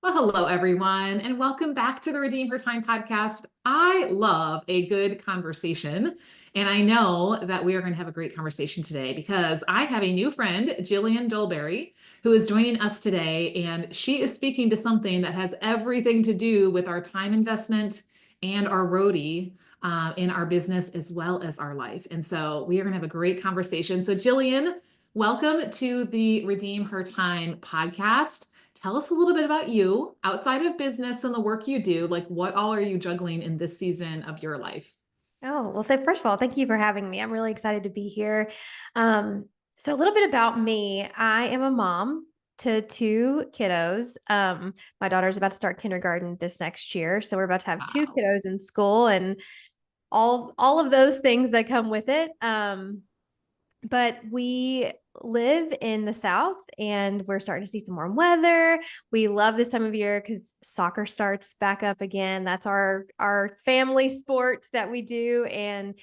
Well, hello, everyone, and welcome back to the Redeem Her Time podcast. I love a good conversation, and I know that we are going to have a great conversation today because I have a new friend, Jillian Dolberry, who is joining us today, and she is speaking to something that has everything to do with our time investment and our roadie in our business as well as our life. And so we are going to have a great conversation. So, Jillian, welcome to the Redeem Her Time podcast. Tell us a little bit about you outside of business and the work you do. Like, what all are you juggling in this season of your life? Oh, well, first of all, thank you for having me. I'm really excited to be here. So a little bit about me. I am a mom to two kiddos. My daughter's about to start kindergarten this next year. So we're about to have two Wow. kiddos in school and all of those things that come with it. But we live in the South and we're starting to see some warm weather. We love this time of year because soccer starts back up again. That's our family sport that we do. And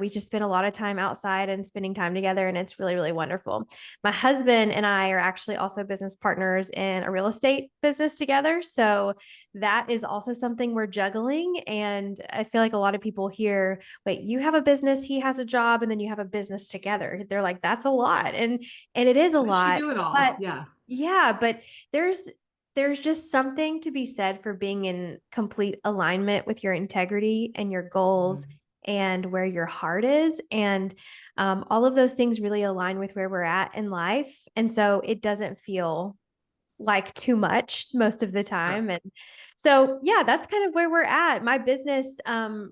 we just spend a lot of time outside and spending time together, and it's really, really wonderful. My husband and I are actually also business partners in a real estate business together. So that is also something we're juggling. And I feel like a lot of people hear, wait, you have a business, he has a job, and then you have a business together. They're like, that's a lot. And it is a How does she lot. do it all? But Yeah. yeah, but there's just something to be said for being in complete alignment with your integrity and your goals Mhm. and where your heart is. And all of those things really align with where we're at in life. And so it doesn't feel like too much most of the Sure. time. And so, yeah, that's kind of where we're at. My business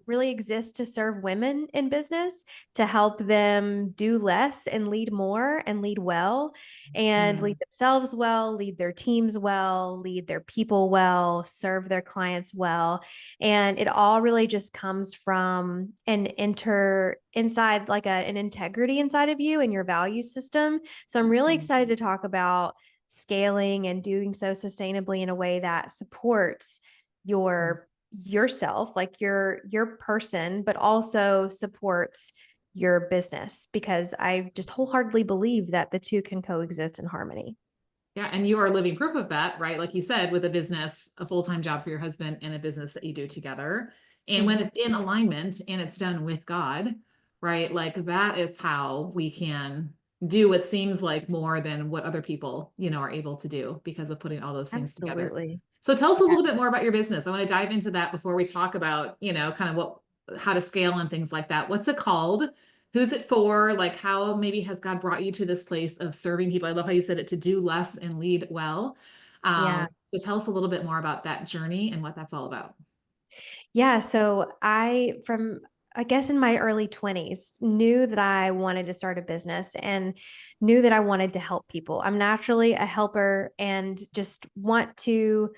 really exists to serve women in business, to help them do less and lead more and lead well, and lead Mm. themselves well, lead their teams well, lead their people well, serve their clients well. And it all really just comes from inside like an integrity inside of you and your value system. So I'm really Mhm. excited to talk about scaling and doing so sustainably in a way that supports your yourself, like your person, but also supports your business, because I just wholeheartedly believe that the two can coexist in harmony. Yeah, and you are living proof of that, right? Like you said, with a business, a full-time job for your husband, and a business that you do together. And when Mhm. it's in alignment and it's done with God, right? Like that is how we can do what seems like more than what other people, are able to do because of putting all those things together. Absolutely. So tell us a Yeah. little bit more about your business. I want to dive into that before we talk about, kind of how to scale and things like that. What's it called? Who's it for? Like, how maybe has God brought you to this place of serving people? I love how you said it, to do less and lead well. Yeah. So tell us a little bit more about that journey and what that's all about. Yeah. So I guess in my early 20s, knew that I wanted to start a business and knew that I wanted to help people. I'm naturally a helper and just want to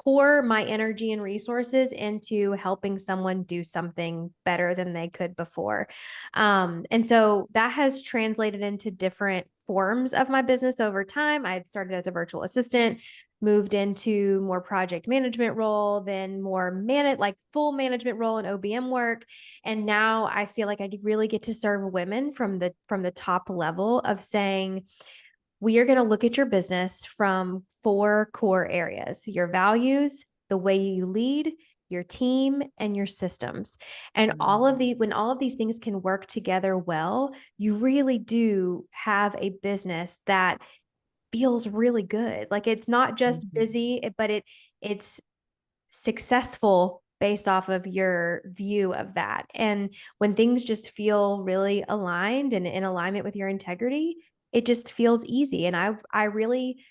pour my energy and resources into helping someone do something better than they could before. And so that has translated into different forms of my business over time. I had started as a virtual assistant, moved into more project management role, then more like full management role in OBM work. And now I feel like I really get to serve women from the top level of saying, we are going to look at your business from four core areas: your values, the way you lead, your team, and your systems. And Mm. when all of these things can work together well, you really do have a business that feels really good. Like it's not just Mhm. busy, but it's successful based off of your view of that. And when things just feel really aligned and in alignment with your integrity, it just feels easy. And I really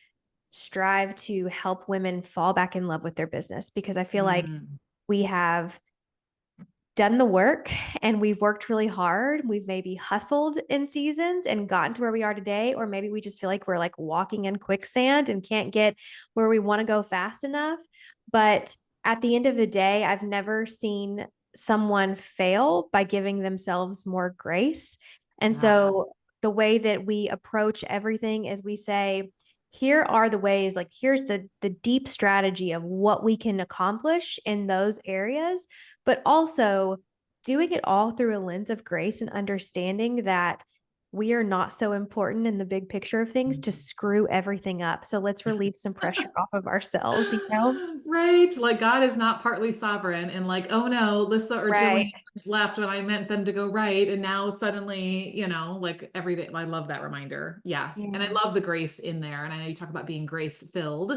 strive to help women fall back in love with their business, because I feel like Mm. we have done the work and we've worked really hard. We've maybe hustled in seasons and gotten to where we are today, or maybe we just feel like we're like walking in quicksand and can't get where we want to go fast enough. But at the end of the day, I've never seen someone fail by giving themselves more grace. And Yeah. so the way that we approach everything is we say, here are the ways, like here's the deep strategy of what we can accomplish in those areas, but also doing it all through a lens of grace and understanding that we are not so important in the big picture of things to screw everything up. So let's relieve some pressure off of ourselves, you know? Right. Like God is not partly sovereign and like, oh no, Lissa or Jillian Right. left when I meant them to go right. And now suddenly, like everything. I love that reminder. Yeah. And I Yeah. love the grace in there. And I know you talk about being grace filled.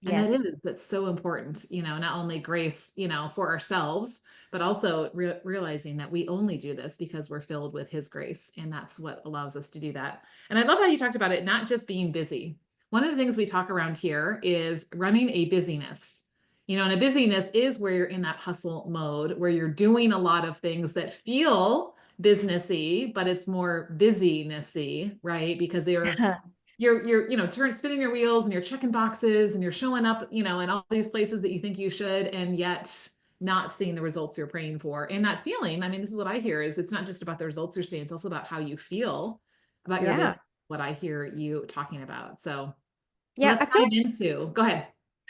And Yes. that's so important, not only grace, for ourselves, but also realizing that we only do this because we're filled with his grace. And that's what allows us to do that. And I love how you talked about it, not just being busy. One of the things we talk around here is running a busyness. And a busyness is where you're in that hustle mode, where you're doing a lot of things that feel businessy, but it's more busynessy, right? Because you're spinning your wheels and you're checking boxes and you're showing up, in all these places that you think you should, and yet not seeing the results you're praying for. And that feeling, I mean, this is what I hear is it's not just about the results you're seeing, it's also about how you feel about your Yeah. business, what I hear you talking about. So Yeah. let's dive into, go ahead.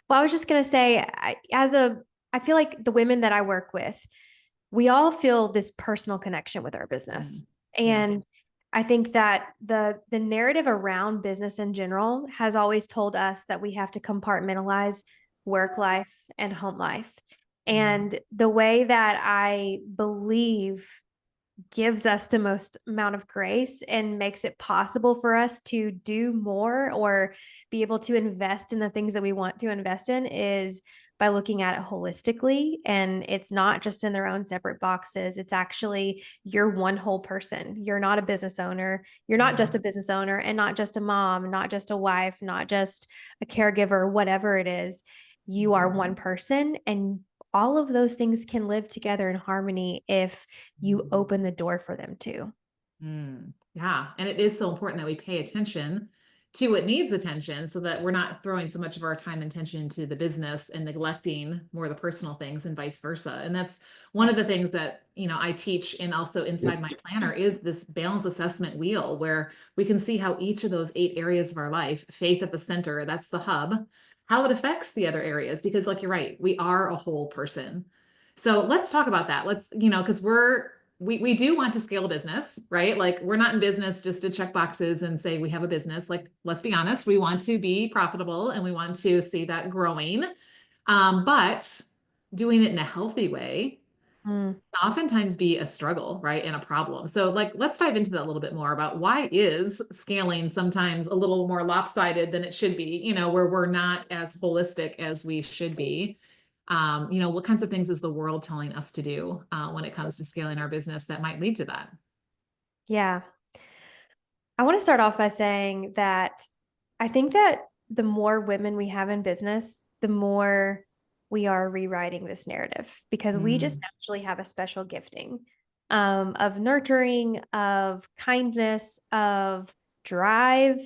Well, I was just going to say, I feel like the women that I work with, we all feel this personal connection with our Mm, business. yeah. And I think that the narrative around business in general has always told us that we have to compartmentalize work life and home life. Mm, And the way that I believe gives us the most amount of grace and makes it possible for us to do more or be able to invest in the things that we want to invest in is by looking at it holistically. And it's not just in their own separate boxes. It's actually you're one whole person. You're not a business owner. You're not yeah. just a business owner and not just a mom, not just a wife, not just a caregiver, whatever it is. You are one person, and all of those things can live together in harmony if you open the door for them to. Yeah. And it is so important that we pay attention to what needs attention so that we're not throwing so much of our time and attention to the business and neglecting more of the personal things and vice versa. And that's one of the Yes. things that, I teach and also inside my planner is this balance assessment wheel where we can see how each of those 8 areas of our life, faith at the center, that's the hub, how it affects the other areas. Because like you're right, we are a whole person. So let's talk about that. Let's, because we do want to scale a business, right? Like we're not in business just to check boxes and say we have a business. Like, let's be honest, we want to be profitable and we want to see that growing. But doing it in a healthy way Mm. can oftentimes be a struggle, right? And a problem. So like let's dive into that a little bit more about why is scaling sometimes a little more lopsided than it should be, where we're not as holistic as we should be. What kinds of things is the world telling us to do when it comes to scaling our business that might lead to that? Yeah. I want to start off by saying that I think that the more women we have in business, the more we are rewriting this narrative because we just Mm, naturally have a special gifting of nurturing, of kindness, of drive,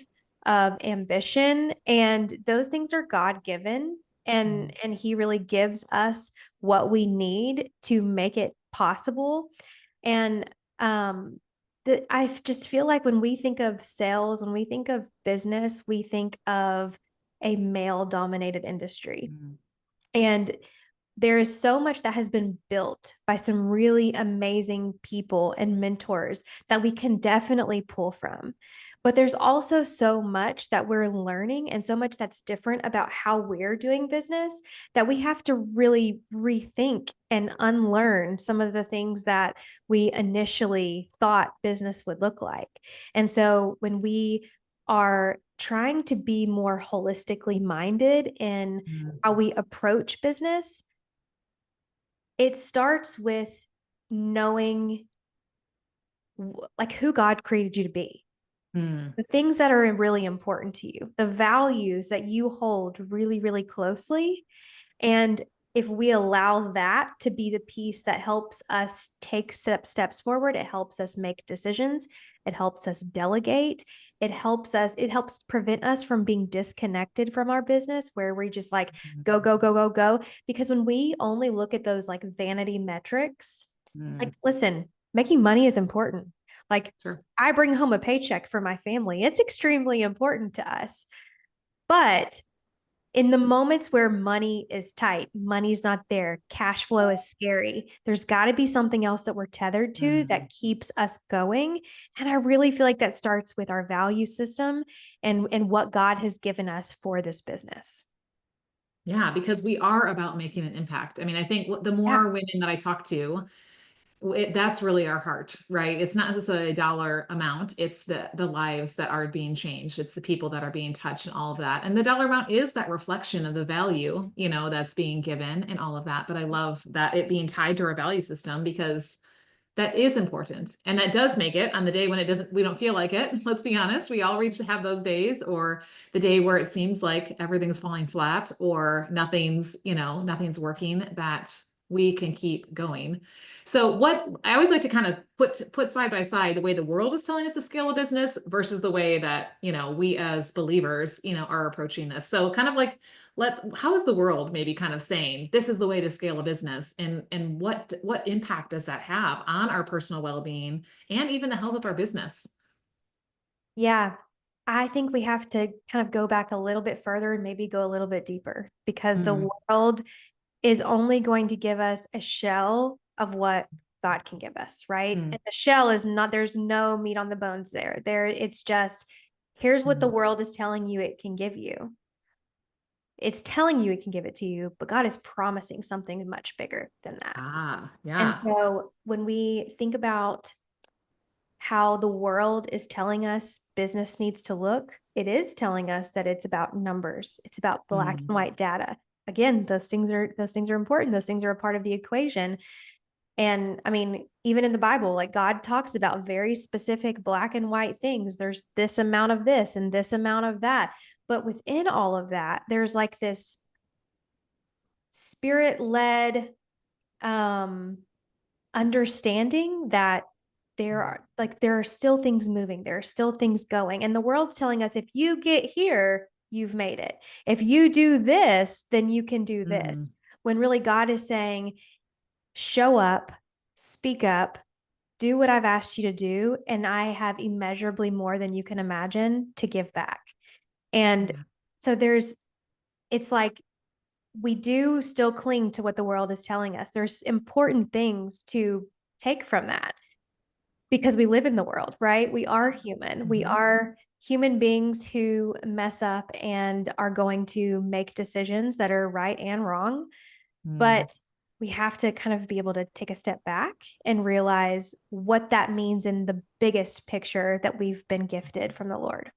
of ambition. And those things are God given. mm, And he really gives us what we need to make it possible. And um, I just feel like when we think of sales, when we think of business, we think of a male dominated industry. mm, And there is so much that has been built by some really amazing people and mentors that we can definitely pull from. But there's also so much that we're learning and so much that's different about how we're doing business that we have to really rethink and unlearn some of the things that we initially thought business would look like. And so when we are trying to be more holistically minded in how mm, we approach business, it starts with knowing like who God created you to be, mm, the things that are really important to you, the values that you hold really, really closely. And if we allow that to be the piece that helps us take steps forward, it helps us make decisions, it helps us delegate, it helps prevent us from being disconnected from our business where we just like go, go, go, go, go. Because when we only look at those like vanity metrics, like, mm. listen, making money is important. Like, Sure. I bring home a paycheck for my family. It's extremely important to us. But In the moments where money is tight, money's not there, cash flow is scary, there's got to be something else that we're tethered to that keeps us going. And I really feel like that starts with our value system and what God has given us for this business. Yeah, because we are about making an impact. I mean, I think the Yeah. more women that I talk to, that's really our heart, right? It's not necessarily a dollar amount. It's the lives that are being changed. It's the people that are being touched and all of that. And the dollar amount is that reflection of the value, that's being given and all of that. But I love that it being tied to our value system because that is important. And that does make it on the day when we don't feel like it. Let's be honest. We all reach to have those days, or the day where it seems like everything's falling flat or nothing's working, that we can keep going. So what I always like to kind of put side by side the way the world is telling us to scale a business versus the way that, we as believers, are approaching this. So kind of like how is the world maybe kind of saying this is the way to scale a business, and what impact does that have on our personal well-being and even the health of our business? Yeah. I think we have to kind of go back a little bit further and maybe go a little bit deeper because the Mm, world is only going to give us a shell of what God can give us, right? mm, And the shell is not, there's no meat on the bones there. It's just, here's what the mm. world is telling you it can give you. It's telling you it can give it to you, but God is promising something much bigger than that. And Yeah. so when we think about how the world is telling us business needs to look, it is telling us that it's about numbers. It's about black Mm, and white data. Again, those things are important. Those things are a part of the equation. And I mean, even in the Bible, like God talks about very specific black and white things. There's this amount of this and this amount of that. But within all of that, there's like this spirit-led um understanding that there are still things moving, there are still things going, and the world's telling us if you get here you've made it, if you do this then you can do mm, this, when really God is saying show up, speak up, do what I've asked you to do, and I have immeasurably more than you can imagine to give back. And yeah. so it's like we do still cling to what the world is telling us. There's important things to take from that because we live in the world, right? We are human. We Mhm. are human beings who mess up and are going to make decisions that are right and wrong. Mm. But we have to kind of be able to take a step back and realize what that means in the biggest picture that we've been gifted from the Lord.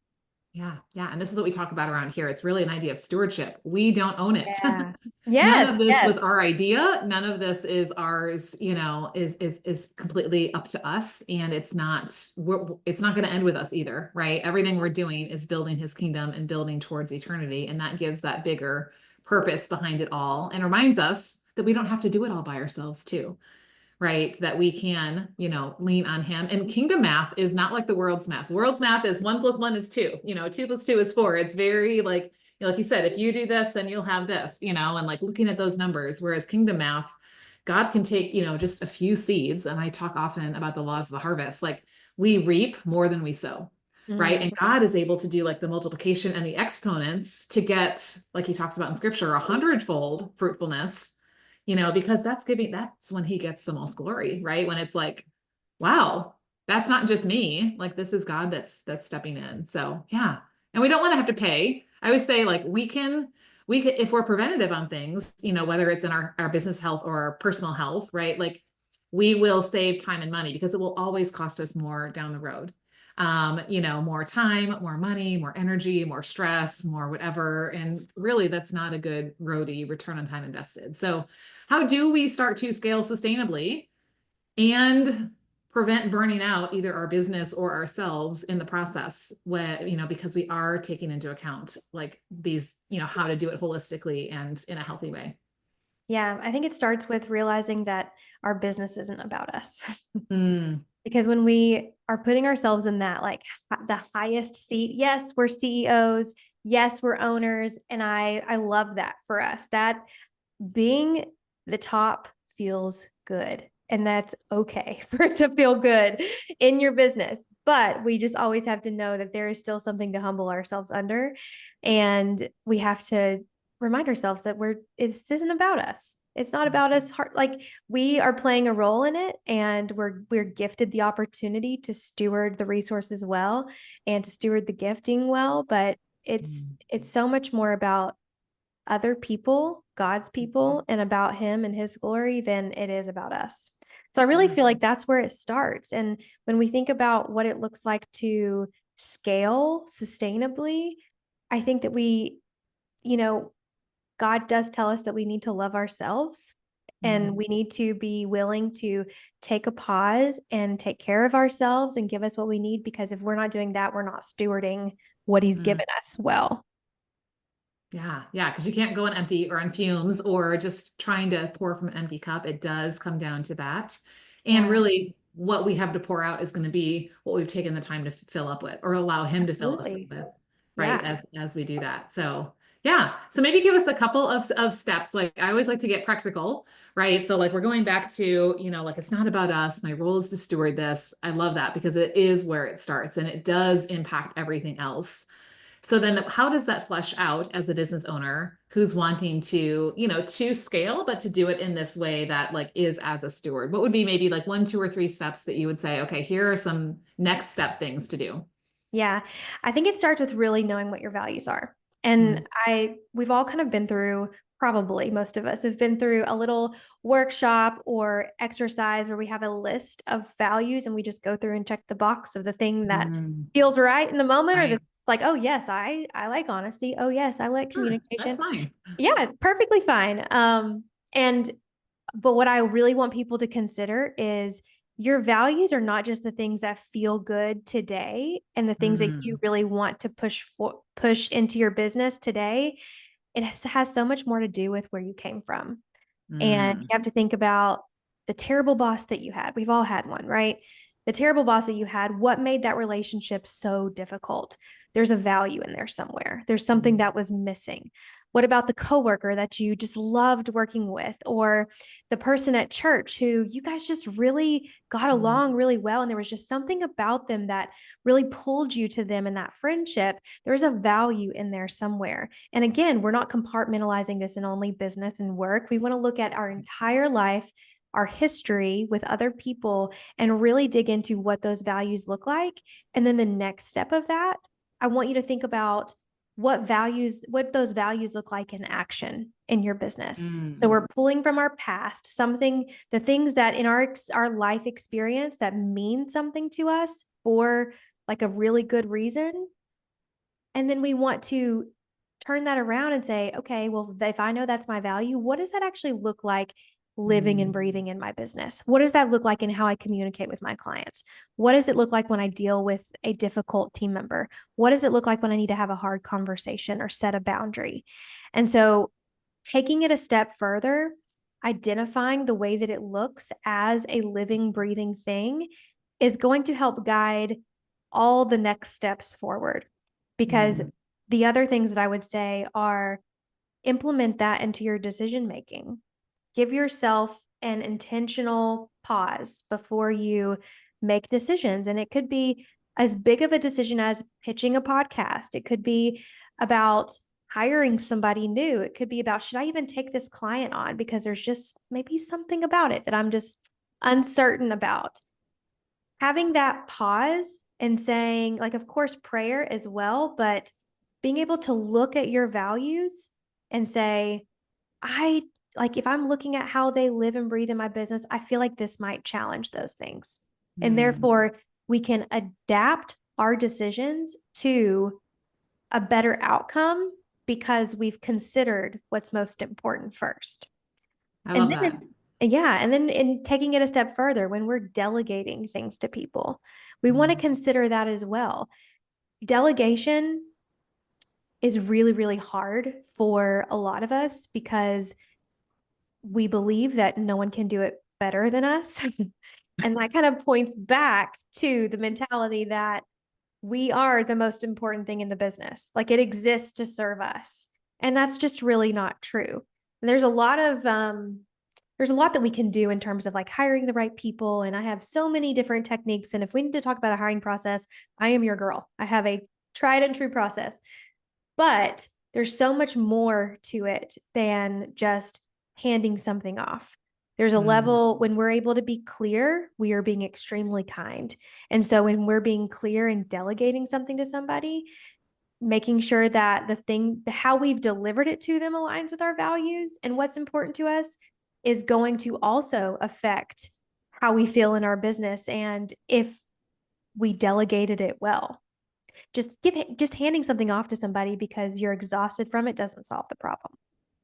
Yeah, yeah. And this is what we talk about around here. It's really an idea of stewardship. We don't own it. Yeah. None Yes. of this was Yes. our idea. None of this is ours, is completely up to us. And it's not going to end with us either, right? Everything we're doing is building his kingdom and building towards eternity. And that gives that bigger purpose behind it all and reminds us that we don't have to do it all by ourselves too, right? That we can, lean on him. And kingdom math is not like the world's math. The world's math is 1 + 1 is 2, 2 + 2 is 4. It's very like you said, if you do this, then you'll have this, and like looking at those numbers. Whereas kingdom math, God can take, just a few seeds. And I talk often about the laws of the harvest. Like we reap more than we sow. Right. And Mhm. God is able to do like the multiplication and the exponents to get, like he talks about in scripture, 100-fold fruitfulness, because that's when he gets the most glory, right? When it's like, wow, that's not just me. Like this is God that's stepping in. So yeah. And we don't want to have to pay. I always say like we can if we're preventative on things, whether it's in our business health or our personal health, right? Like we will save time and money because it will always cost us more down the road. More time, more money, more energy, more stress, more whatever. And really, that's not a good roadie return on time invested. So, how do we start to scale sustainably and prevent burning out either our business or ourselves in the process when, because we are taking into account like these, how to do it holistically and in a healthy way? Yeah, I think it starts with realizing that our business isn't about us. Mm, Because when we are putting ourselves in that like the highest seat, yes, we're CEOs, yes, we're owners, and I love that for us. That being the top feels good, and that's okay for it to feel good in your business. But we just always have to know that there is still something to humble ourselves under, and we have to remind ourselves that this isn't about us. It's not about us hard. Like we are playing a role in it, and we're gifted the opportunity to steward the resources well and to steward the gifting well. But it's so much more about other people, God's people, and about him and his glory than it is about us. So I really Yeah. feel like that's where it starts. And when we think about what it looks like to scale sustainably, I think that you know, God does tell us that we need to love ourselves and we need to be willing to take a pause and take care of ourselves and give us what we need, because if we're not doing that, we're not stewarding what he's Mm. given us well. Yeah, yeah, because you can't go on empty or on fumes or just trying to pour from an empty cup. It does come down to that. And Yeah, really, what we have to pour out is going to be what we've taken the time to fill up with or allow him to fill us up absolutely. with, right? Yeah. As we do that. So yeah. So maybe give us a couple of steps. Like I always like to get practical, right? So like we're going back to, like it's not about us. My role is to steward this. I love that because it is where it starts and it does impact everything else. So then how does that flesh out as a business owner who's wanting to scale, but to do it in this way that like is as a steward? What would be maybe like one, two, or three steps that you would say, okay, here are some next step things to do? Yeah. I think it starts with really knowing what your values are. Mm, And we've all kind of been through, probably most of us have been through a little workshop or exercise where we have a list of values and we just go through and check the box of the thing that mm, feels right in the moment, or right. that's like, oh yes, I like honesty. Oh yes, I like Sure. That's communication. fine. Yeah, perfectly fine. And but what I really want people to consider is your values are not just the things that feel good today and the things that you Mm, really want to push into your business today. It has so much more to do with where you came from. And you mm, have to think about the terrible boss that you had. We've all had one, right? The terrible boss that you had, what made that relationship so difficult? There's a value in there somewhere. There's something mm, that was missing. What about the coworker that you just loved working with, or the person at church who you guys just really got mm, along really well? And there was just something about them that really pulled you to them in that friendship. There's a value in there somewhere. And again, we're not compartmentalizing this in only business and work. We want to look at our entire life, our history with other people, and really dig into what those values look like. And then the next step of that, I want you to think about what those values look like in action in your business. So mm. we're pulling from our past, the things that in our life experience that mean something to us for like a really good reason. And then we want to turn that around and say, okay, well, if I know that's my value, what does that actually look like living and Mm, breathing in my business? What does that look like in how I communicate with my clients? What does it look like when I deal with a difficult team member? What does it look like when I need to have a hard conversation or set a boundary? And so taking it a step further, identifying the way that it looks as a living, breathing thing is going to help guide all the next steps forward. Because mm, the other things that I would say are implement that into your decision making. Give yourself an intentional pause before you make decisions. And it could be as big of a decision as pitching a podcast, it could be about hiring somebody new, it could be about, should I even take this client on? Because there's just maybe something about it that I'm just uncertain about. Having that pause and saying, like, of course, prayer as well, but being able to look at your values and say, I like, if I'm looking at how they live and breathe in my business, I feel like this might challenge those things. And mm. therefore, we can adapt our decisions to a better outcome because we've considered what's most important first. I And love that. then, yeah, and then in taking it a step further, when we're delegating things to people, we want to Mm, consider that as well. Delegation is really, really hard for a lot of us because we believe that no one can do it better than us. And that kind of points back to the mentality that we are the most important thing in the business. Like it exists to serve us. And that's just really not true. And there's a lot that we can do in terms of like hiring the right people. And I have so many different techniques. And if we need to talk about a hiring process, I am your girl. I have a tried and true process. But there's so much more to it than just handing something off. There's a Mm. level when we're able to be clear, we are being extremely kind. And so when we're being clear and delegating something to somebody, making sure that how we've delivered it to them aligns with our values and what's important to us is going to also affect how we feel in our business and if we delegated it well. Just handing something off to somebody because you're exhausted from it doesn't solve the problem.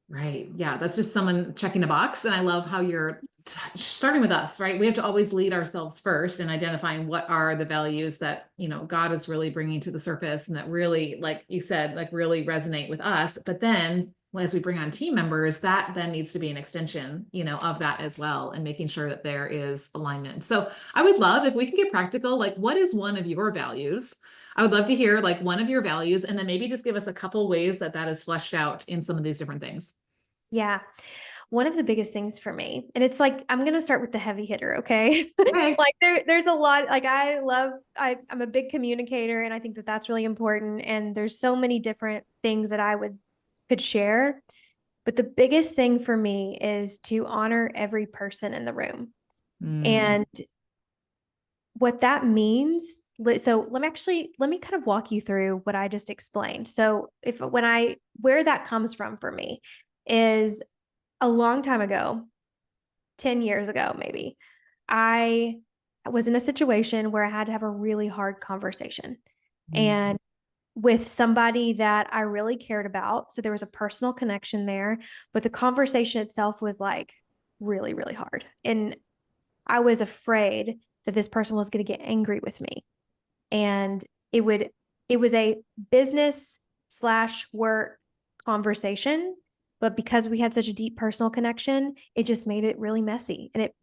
Right. Yeah. That's just someone checking a box. And I love how you're starting with us, right? We have to always lead ourselves first and identifying what are the values that, God is really bringing to the surface and that really, like you said, like really resonate with us. But then as we bring on team members, that then needs to be an extension, of that as well and making sure that there is alignment. So I would love if we can get practical, like what is one of your values? I would love to hear like one of your values and then maybe just give us a couple ways that that is fleshed out in some of these different things. Yeah. One of the biggest things for me, and it's like, I'm going to start with the heavy hitter. Okay. Okay. Like there's a lot, like I'm a big communicator and I think that that's really important. And there's so many different things that could share. But the biggest thing for me is to honor every person in the room. Mm, And what that means, so let me kind of walk you through what I just explained. So where that comes from for me is a long time ago, 10 years ago, maybe, I was in a situation where I had to have a really hard conversation mm, and with somebody that I really cared about. So there was a personal connection there, but the conversation itself was like really, really hard. And I was afraid that this person was going to get angry with me. And it would, it was a business slash work conversation. But because we had such a deep personal connection, it just made it really messy and it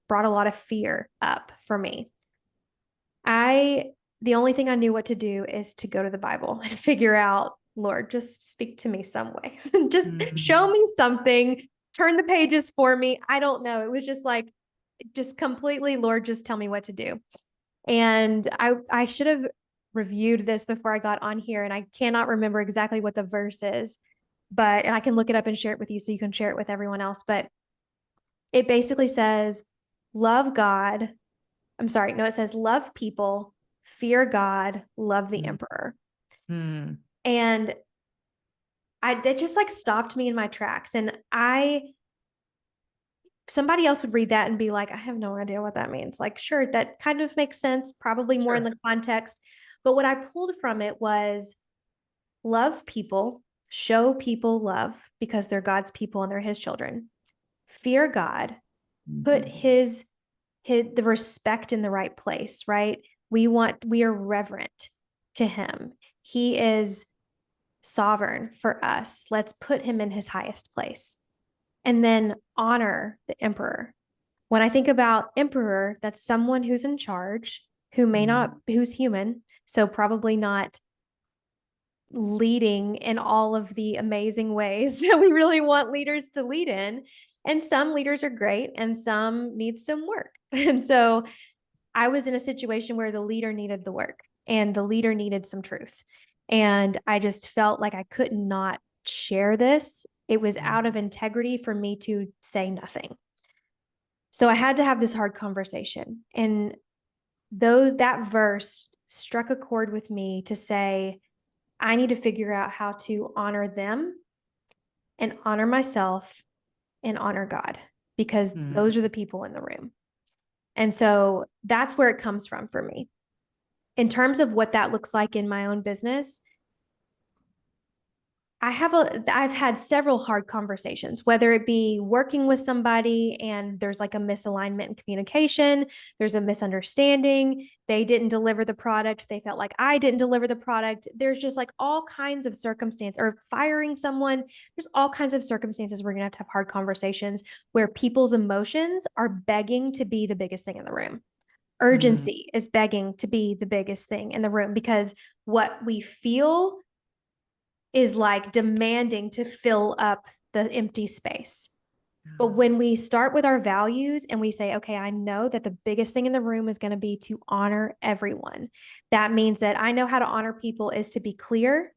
brought a lot of fear up for me. The only thing I knew what to do is to go to the Bible and figure out, Lord, just speak to me some way. Just mm, show me something, turn the pages for me. I don't know. It was just like, just completely, Lord, just tell me what to do. And I should have reviewed this before I got on here, and I cannot remember exactly what the verse is, and I can look it up and share it with you so you can share it with everyone else. But it basically says, love God. I'm sorry, no, it says love people, fear God, love the mm, emperor. mm, And that just like stopped me in my tracks. And somebody else would read that and be like, I have no idea what that means. Like, sure, that kind of makes sense, probably more in sure. the context. But what I pulled from it was love people, show people love because they're God's people and they're his children. Fear God, put Mhm. the respect in the right place, right? We are reverent to him. He is sovereign for us. Let's put him in his highest place. And then honor the emperor. When I think about emperor, that's someone who's in charge, who's human, so probably not leading in all of the amazing ways that we really want leaders to lead in. And some leaders are great and some need some work. And so I was in a situation where the leader needed the work and the leader needed some truth. And I just felt like I could not share this. It was out of integrity for me to say nothing. So I had to have this hard conversation. And that verse struck a chord with me to say, I need to figure out how to honor them and honor myself and honor God because Mm. those are the people in the room. And so that's where it comes from for me. In terms of what that looks like in my own business, I've had several hard conversations, whether it be working with somebody and there's like a misalignment in communication, there's a misunderstanding, they didn't deliver the product, they felt like I didn't deliver the product. There's just like all kinds of circumstance or firing someone. There's all kinds of circumstances we're going to have hard conversations where people's emotions are begging to be the biggest thing in the room. Mm. Urgency is begging to be the biggest thing in the room because what we feel is like demanding to fill up the empty space. But when we start with our values and we say, okay, I know that the biggest thing in the room is going to be to honor everyone. That means that I know how to honor people is to be clear,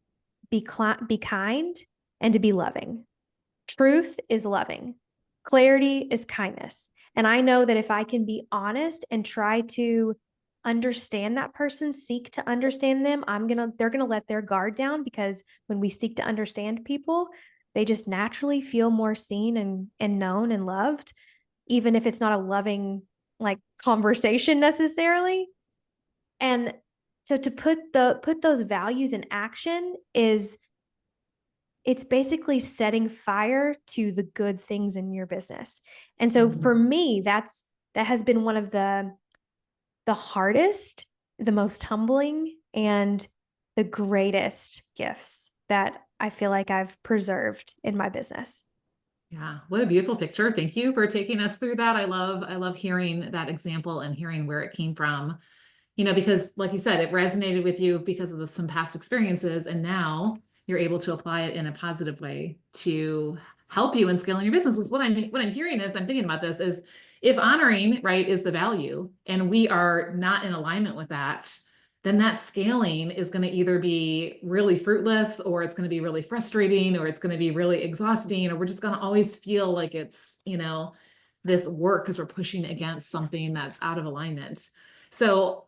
be kind, and to be loving. Truth is loving. Clarity is kindness. And I know that if I can be honest and try to understand that person, seek to understand them, they're going to let their guard down, because when we seek to understand people, they just naturally feel more seen and known and loved, even if it's not a loving like conversation necessarily. And so to put those values in action is, it's basically setting fire to the good things in your business. And so for me, that has been one of the hardest, the most humbling, and the greatest gifts that I feel like I've preserved in my business. Yeah, what a beautiful picture. Thank you for taking us through that. I love hearing that example and hearing where it came from. Because like you said, it resonated with you because of some past experiences, and now you're able to apply it in a positive way to help you in scaling your business. Is what I'm hearing as I'm thinking about this is, if honoring, right, is the value, and we are not in alignment with that, then that scaling is going to either be really fruitless, or it's going to be really frustrating, or it's going to be really exhausting, or we're just going to always feel like it's, this work because we're pushing against something that's out of alignment. So,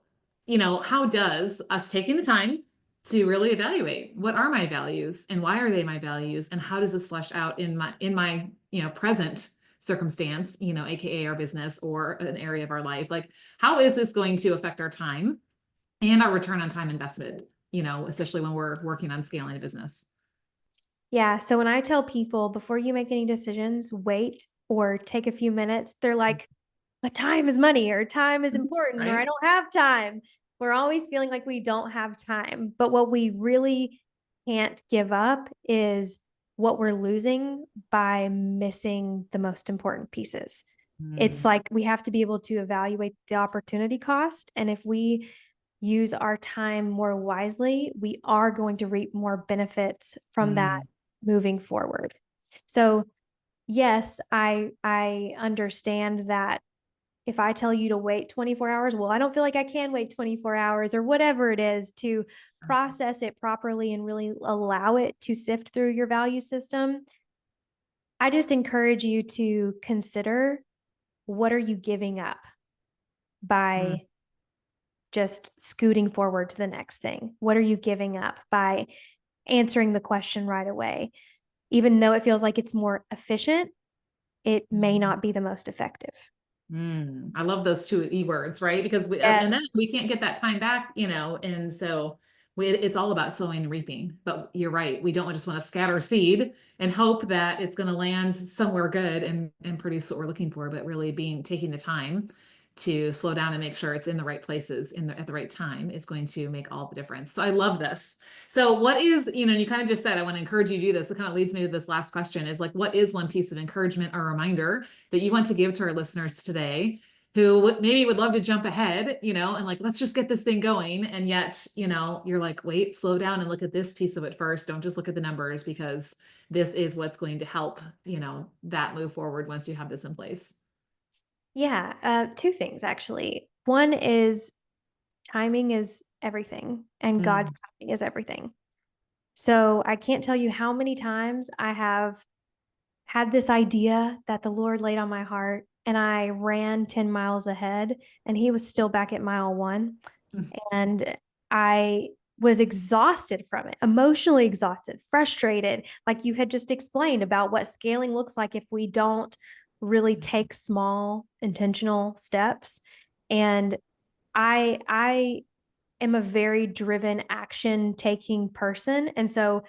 how does us taking the time to really evaluate what are my values and why are they my values, and how does this flesh out in my present circumstance, aka our business or an area of our life? Like, how is this going to affect our time and our return on time invested, especially when we're working on scaling a business? Yeah. So when I tell people before you make any decisions, wait or take a few minutes, they're like, but time is money, or time is important, or I Right? don't have time. We're always feeling like we don't have time. But what we really can't give up is what we're losing by missing the most important pieces. It's Mm, like we have to be able to evaluate the opportunity cost. And if we use our time more wisely, we are going to reap more benefits from that mm, moving forward. So, yes, I understand that if I tell you to wait 24 hours, well, I don't feel like I can wait 24 hours, or whatever it is, to process it properly and really allow it to sift through your value system. I just encourage you to consider, what are you giving up mm, by just scooting forward to the next thing? What are you giving up by answering the question right away? Even though it feels like it's more efficient, it may mm. not be the most effective. I love those two E words, right? Because Yes. and then we can't get that time back, and so it's all about sowing and reaping. But you're right. We don't just want to scatter seed and hope that it's going to land somewhere good and produce what we're looking for, but really taking the time to slow down and make sure it's in the right places at the right time is going to make all the difference. So I love this. So what is, you kind of just said, I want to encourage you to do this. It kind of leads me to this last question, is like, what is one piece of encouragement or reminder that you want to give to our listeners today who maybe would love to jump ahead, and like, let's just get this thing going. And yet, you're like, wait, slow down and look at this piece of it first. Don't just look at the numbers, because this is what's going to help, that move forward once you have this in place. Yeah, two things actually. One is, timing is everything, and God's Mm, timing is everything. So I can't tell you how many times I have had this idea that the Lord laid on my heart, and I ran 10 miles ahead, and He was still back at mile one. mm, And I was exhausted from it, emotionally exhausted, frustrated, like you had just explained about what scaling looks like if we don't really take small intentional steps. And I am a very driven, action taking person, and so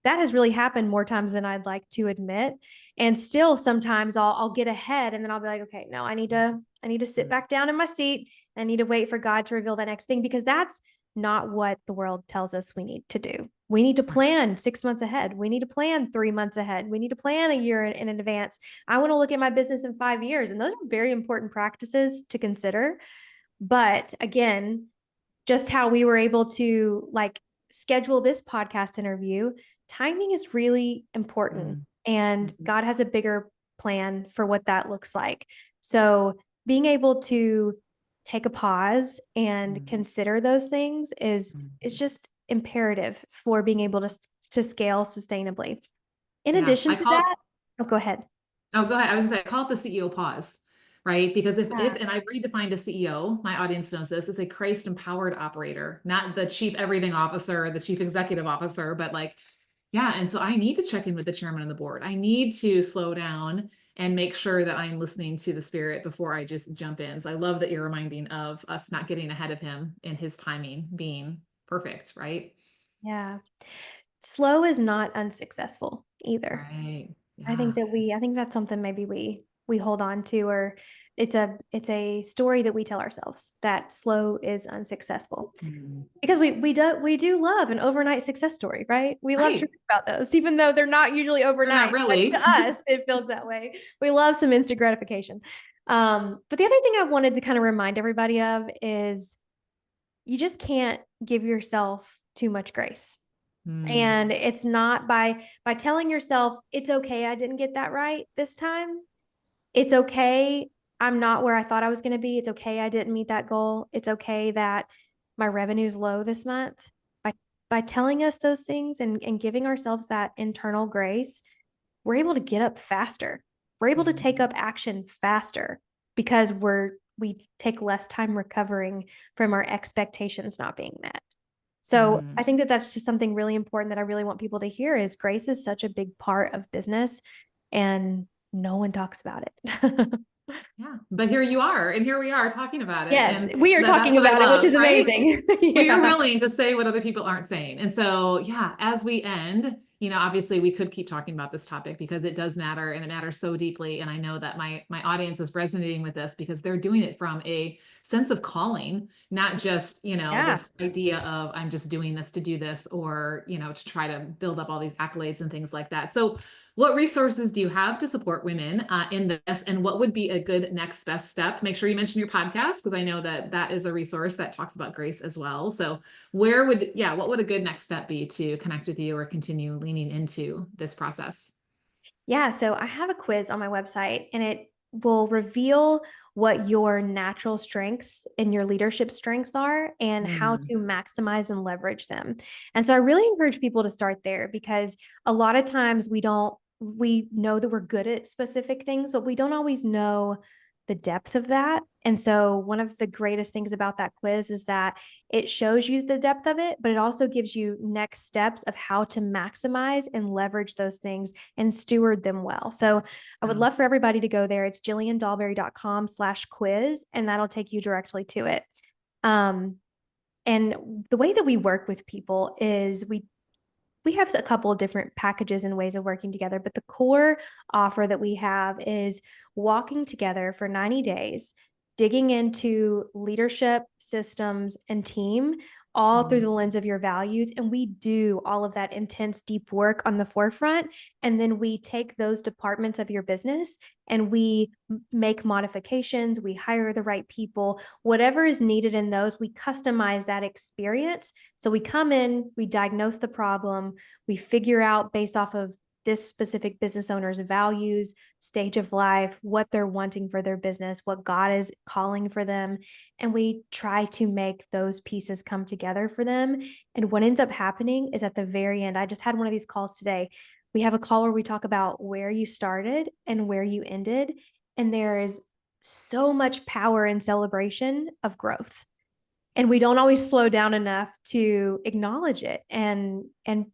that has really happened more times than I'd like to admit. And still sometimes I'll get ahead, and then I'll be like, okay, no, I need to sit back down in my seat. I need to wait for God to reveal the next thing, because that's not what the world tells us we need to do. We need to plan 6 months ahead. We need to plan 3 months ahead. We need to plan a year in advance. I want to look at my business in 5 years. And those are very important practices to consider. But again, just how we were able to like schedule this podcast interview, timing is really important. mm, And mm, God has a bigger plan for what that looks like. So being able to take a pause and mm, consider those things is mm. just imperative for being able to scale sustainably. In Yeah, addition I to call it, that, oh, go ahead. oh, go ahead. I was gonna say, I call it the CEO pause, right? Because Yeah. and I've redefined a CEO, my audience knows this, is a Christ empowered operator, not the chief everything officer, the chief executive officer, but like, yeah. And so I need to check in with the chairman of the board. I need to slow down and make sure that I'm listening to the spirit before I just jump in. So I love that you're reminding of us not getting ahead of him and his timing being perfect, right? Yeah. Slow is not unsuccessful either. Right. I think Yeah. that I think that's something maybe we hold on to, or it's a story that we tell ourselves that slow is unsuccessful. Mm. Because we do love an overnight success story, right? We love to Right. read about those, even though they're not usually They're not overnight, but really. to us, it feels that way. We love some instant gratification. But the other thing I wanted to kind of remind everybody of is you just can't give yourself too much grace. Mm. And it's not by telling yourself, it's okay, I didn't get that right this time. It's okay, I'm not where I thought I was going to be. It's okay, I didn't meet that goal. It's okay that my revenue's low this month. By telling us those things and giving ourselves that internal grace, we're able to get up faster. We're able to take Mm. up action faster because we take less time recovering from our expectations not being met. So Mm. I think that that's just something really important that I really want people to hear is grace is such a big part of business and no one talks about it. Yeah, but here you are, and here we are talking about it, Yes, and we are that's talking what I about it, which love, is right? amazing. We are Yeah. willing to say what other people aren't saying. And so, yeah, as we end, obviously we could keep talking about this topic because it does matter and it matters so deeply. And I know that my audience is resonating with this because they're doing it from a sense of calling, not just, Yeah. this idea of I'm just doing this to do this or, to try to build up all these accolades and things like that. So what resources do you have to support women in this? And what would be a good next best step? Make sure you mention your podcast because I know that that is a resource that talks about grace as well. So what would a good next step be to connect with you or continue leaning into this process? Yeah, so I have a quiz on my website and it will reveal what your natural strengths and your leadership strengths are and how Mm. to maximize and leverage them. And so I really encourage people to start there because a lot of times we know that we're good at specific things, but we don't always know the depth of that. And so one of the greatest things about that quiz is that it shows you the depth of it, but it also gives you next steps of how to maximize and leverage those things and steward them well. So I would Yeah. love for everybody to go there. It's jilliandolberry.com/quiz, and that'll take you directly to it. And the way that we work with people is we have a couple of different packages and ways of working together, but the core offer that we have is walking together for 90 days, digging into leadership, systems, and team, all through Mm. the lens of your values. And we do all of that intense, deep work on the forefront. And then we take those departments of your business and we make modifications, we hire the right people, whatever is needed in those, we customize that experience. So we come in, we diagnose the problem, we figure out based off of this specific business owner's values, stage of life, what they're wanting for their business, what God is calling for them. And we try to make those pieces come together for them. And what ends up happening is at the very end, I just had one of these calls today. We have a call where we talk about where you started and where you ended. And there is so much power and celebration of growth, and we don't always slow down enough to acknowledge it and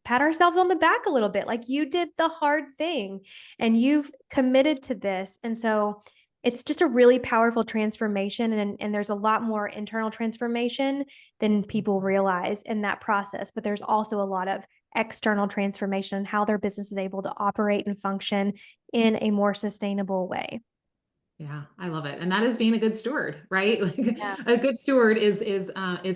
pat ourselves on the back a little bit, like you did the hard thing and you've committed to this. And so it's just a really powerful transformation, and there's a lot more internal transformation than people realize in that process, but there's also a lot of external transformation and how their business is able to operate and function in a more sustainable way. Yeah, I love it. And that is being a good steward, right? Like Yeah. a good steward is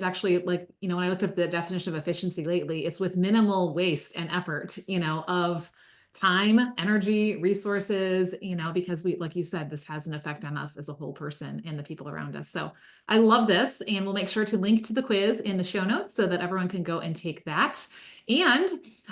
actually like, when I looked up the definition of efficiency lately, it's with minimal waste and effort, of time, energy, resources, because like you said, this has an effect on us as a whole person and the people around us. So I love this. And we'll make sure to link to the quiz in the show notes so that everyone can go and take that. And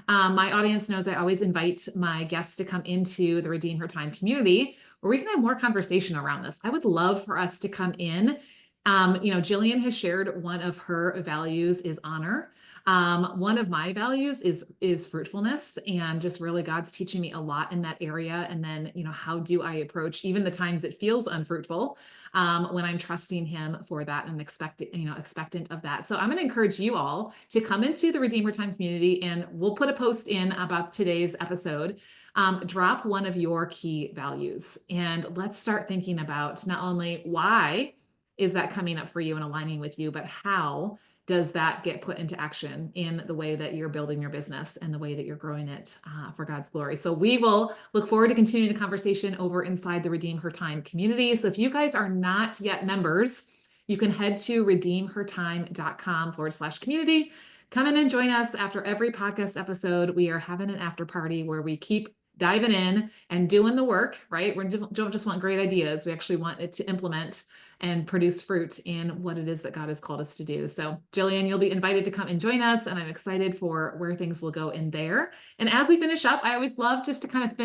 my audience knows I always invite my guests to come into the Redeem Her Time community where we can have more conversation around this. I would love for us to come in. Jillian has shared one of her values is honor. One of my values is fruitfulness, and just really God's teaching me a lot in that area. And then, how do I approach even the times it feels unfruitful, when I'm trusting Him for that and expectant of that. So I'm going to encourage you all to come into the Redeemer Time community, and we'll put a post in about today's episode. Drop one of your key values, and let's start thinking about not only why is that coming up for you and aligning with you, but how does that get put into action in the way that you're building your business and the way that you're growing it for God's glory. So we will look forward to continuing the conversation over inside the Redeem Her Time community. So if you guys are not yet members, you can head to redeemhertime.com/community. Come in and join us after every podcast episode. We are having an after party where we keep diving in and doing the work, right? We don't just want great ideas. We actually want it to implement and produce fruit in what it is that God has called us to do. So Jillian, you'll be invited to come and join us, and I'm excited for where things will go in there. And as we finish up, I always love just to kind of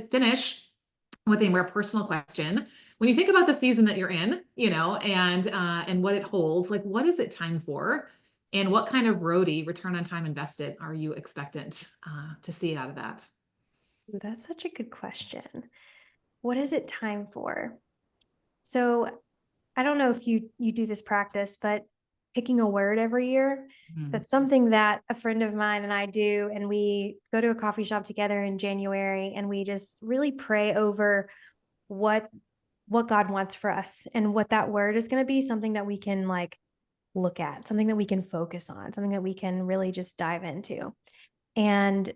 finish with a more personal question. When you think about the season that you're in, and what it holds, like what is it time for? And what kind of roadie, return on time invested, are you expectant to see out of that? Ooh, that's such a good question. What is it time for? So I don't know if you do this practice, but picking a word every year, that's something that a friend of mine and I do. And we go to a coffee shop together in January, and we just really pray over what God wants for us and what that word is going to be, something that we can like look at, something that we can focus on, something that we can really just dive into. And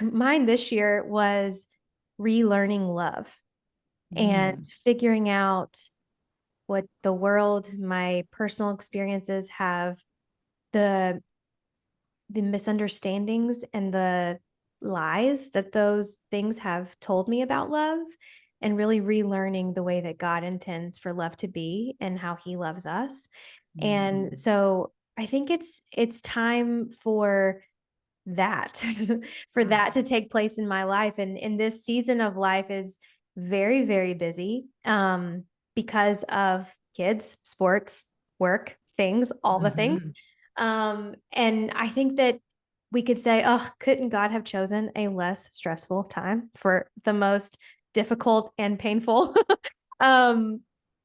mine this year was relearning love and figuring out what the world, my personal experiences have, the misunderstandings and the lies that those things have told me about love, and really relearning the way that God intends for love to be and how He loves us. And so I think it's time for that for that to take place in my life. And this season of life is very, very busy because of kids, sports, work, things, all the things. And I think that we could say, oh, couldn't God have chosen a less stressful time for the most difficult and painful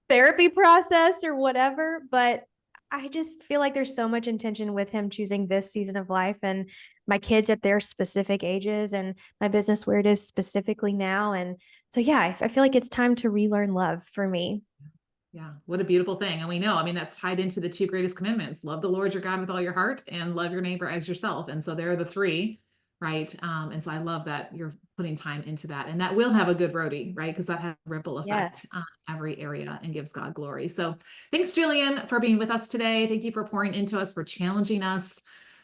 therapy process or whatever? But I just feel like there's so much intention with Him choosing this season of life, and my kids at their specific ages, and my business where it is specifically now. And so, yeah, I feel like it's time to relearn love for me. Yeah, what a beautiful thing. And we know, I mean, that's tied into the two greatest commandments: love the Lord your God with all your heart, and love your neighbor as yourself. And so there are the three, right? And so I love that you're putting time into that, and that will have a good roadie, right? Because that has a ripple effect Yes. on every area and gives God glory. So thanks, Jillian, for being with us today. Thank you for pouring into us, for challenging us,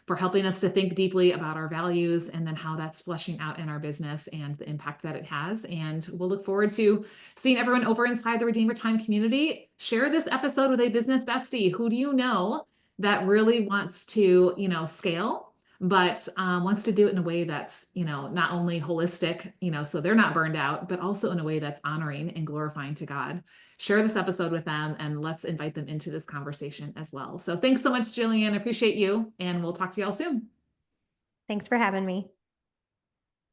for helping us to think deeply about our values and then how that's fleshing out in our business and the impact that it has. And we'll look forward to seeing everyone over inside the Redeemer Time community. Share this episode with a business bestie. Who do you know that really wants to, scale, but wants to do it in a way that's, not only holistic, so they're not burned out, but also in a way that's honoring and glorifying to God. Share this episode with them, and let's invite them into this conversation as well. So thanks so much, Jillian. I appreciate you, and we'll talk to you all soon. Thanks for having me.